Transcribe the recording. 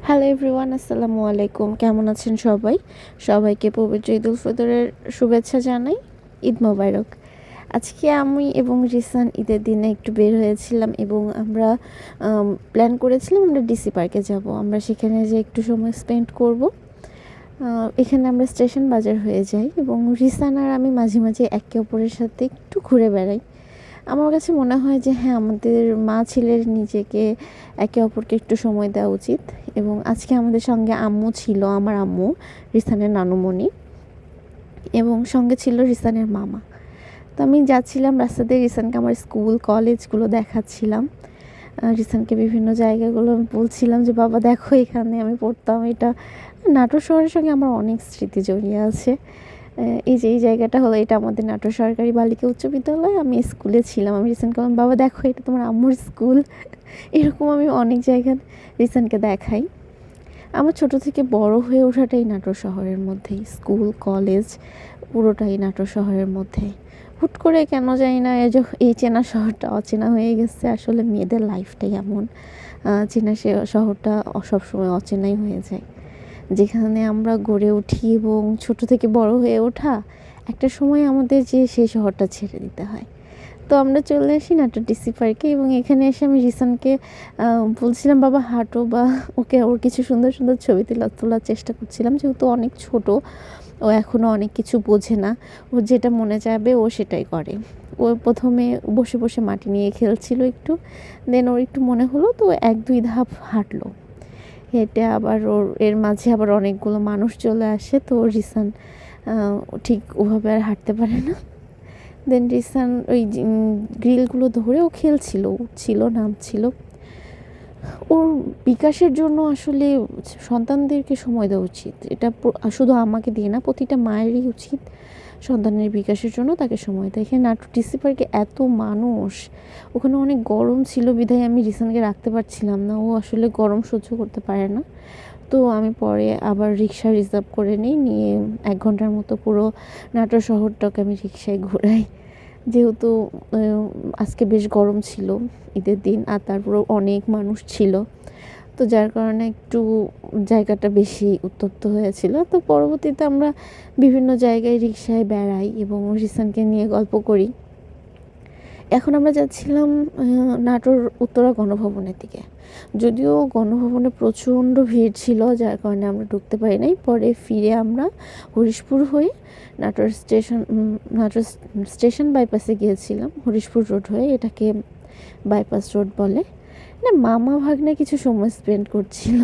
Hello everyone, আসসালামু আলাইকুম। কেমন আছেন সবাই? সবাইকে পবিত্র ঈদ উল ফিতরের শুভেচ্ছা জানাই। ঈদ মোবারক। আজকে আমি এবং রিসান ঈদের দিনে একটু বের হয়েছিলাম এবং আমরা প্ল্যান করেছিলাম আমরা ডিসি পার্কে যাব। আমরা সেখানে যে একটু সময় স্পেন্ড করব। এখানে আমরা স্টেশন বাজার হয়ে যাই এবং রিসান আর আমি মাঝে মাঝে একে অপরের সাথে একটু ঘুরে বেড়াই। আমার কাছে মনে হয় যে হ্যাঁ, আমাদের মা ছেলের নিজেকে একে অপরকে একটু সময় দেওয়া উচিত। এবং আজকে আমাদের সঙ্গে আম্মু ছিল, আমার আম্মু, রিসানের নানুমণি, এবং সঙ্গে ছিল রিসানের মামা। তো আমি যাচ্ছিলাম রাস্তা দিয়ে, রিসানকে আমার স্কুল কলেজগুলো দেখাচ্ছিলাম। রিসানকে বিভিন্ন জায়গাগুলো বলছিলাম যে বাবা দেখো, এখানে আমি পড়তাম। এটা নাটোর শহরের সঙ্গে আমার অনেক স্মৃতি জড়িয়ে আছে। এই জায়গাটা হলো, এটা আমাদের নাটোর সরকারি বালিকা উচ্চ বিদ্যালয়। আমি স্কুলে ছিলাম। আমি রিসেন্ট বললাম বাবা দেখো, এটা তোমার আম্মুর স্কুল। এরকম আমি অনেক জায়গায় রিসেন্টকে দেখাই। আমার ছোট থেকে বড় হয়ে ওঠাটাই নাটোর শহরের মধ্যেই, স্কুল কলেজ পুরোটাই নাটোর শহরের মধ্যে। হুট করে কেন জানি না এই চেনা শহরটা অচেনা হয়ে গেছে। আসলে মেয়েদের লাইফটাই এমন, চেনা শহরটা সবসময় অচেনাই হয়ে যায়। যেখানে আমরা গড়ে উঠি এবং ছোট থেকে বড় হয়ে ওঠা, একটা সময় আমাদের যে সেই শহরটা ছেড়ে দিতে হয়। তো আমরা চলে আসি নাটোর ডিসি পার্কে এবং এখানে এসে আমি রিসানকে বলছিলাম বাবা হাঁটো, বা ওর কিছু সুন্দর সুন্দর ছবি তোলার চেষ্টা করছিলাম। যেহেতু অনেক ছোট, ও এখনও অনেক কিছু বোঝে না। ও যেটা মনে চাইবে ও সেটাই করে। ও প্রথমে বসে বসে মাটি নিয়ে খেলছিল একটু, দেন ওর একটু মনে হলো তো 1-2 ধাপ হাঁটলো। হেঁটে আবার এর মাঝে আবার অনেকগুলো মানুষ চলে আসে, তো রিসান ঠিক ওভাবে আর হাঁটতে পারে না। দেন রিসান ওই গ্রিলগুলো ধরে ও খেলছিল, উঠছিল নামছিল। ওর বিকাশের জন্য আসলে সন্তানদেরকে সময় দেওয়া উচিত। এটা শুধু আমাকে দিয়ে না, প্রতিটা মায়েরই উচিত সন্তানের বিকাশের জন্য তাকে সময় দেয়। এখানে নাটোর ডিসি পার্কে এত মানুষ, ওখানে অনেক গরম ছিল বিধায় আমি রিসানকে রাখতে পারছিলাম না। ও আসলে গরম সহ্য করতে পারে না। তো আমি পরে আবার রিক্সা রিজার্ভ করে নিয়ে 1 ঘন্টার মতো পুরো নাটোর শহরটাকে আমি রিক্সায় ঘোরাই। যেহেতু আজকে বেশ গরম ছিল ঈদের দিন, আর তারপরেও অনেক মানুষ ছিল, তো যার কারণে একটু জায়গাটা বেশি উত্তপ্ত হয়েছিল। তো পরবর্তীতে আমরা বিভিন্ন জায়গায় রিক্সায় বেড়াই এবং রিসানকে নিয়ে গল্প করি। এখন আমরা যাচ্ছিলাম নাটোর উত্তরা গণভবনের দিকে। যদিও গণভবনে প্রচণ্ড ভিড় ছিল, যার কারণে আমরা ঢুকতে পারি নাই। পরে ফিরে আমরা হরিশপুর হয়ে নাটোর স্টেশন বাইপাসে গিয়েছিলাম। হরিশপুর রোড হয়ে, এটাকে বাইপাস রোড বলে। না, মামা ভাগ্নে কিছু সময় স্পেন্ড করছিল।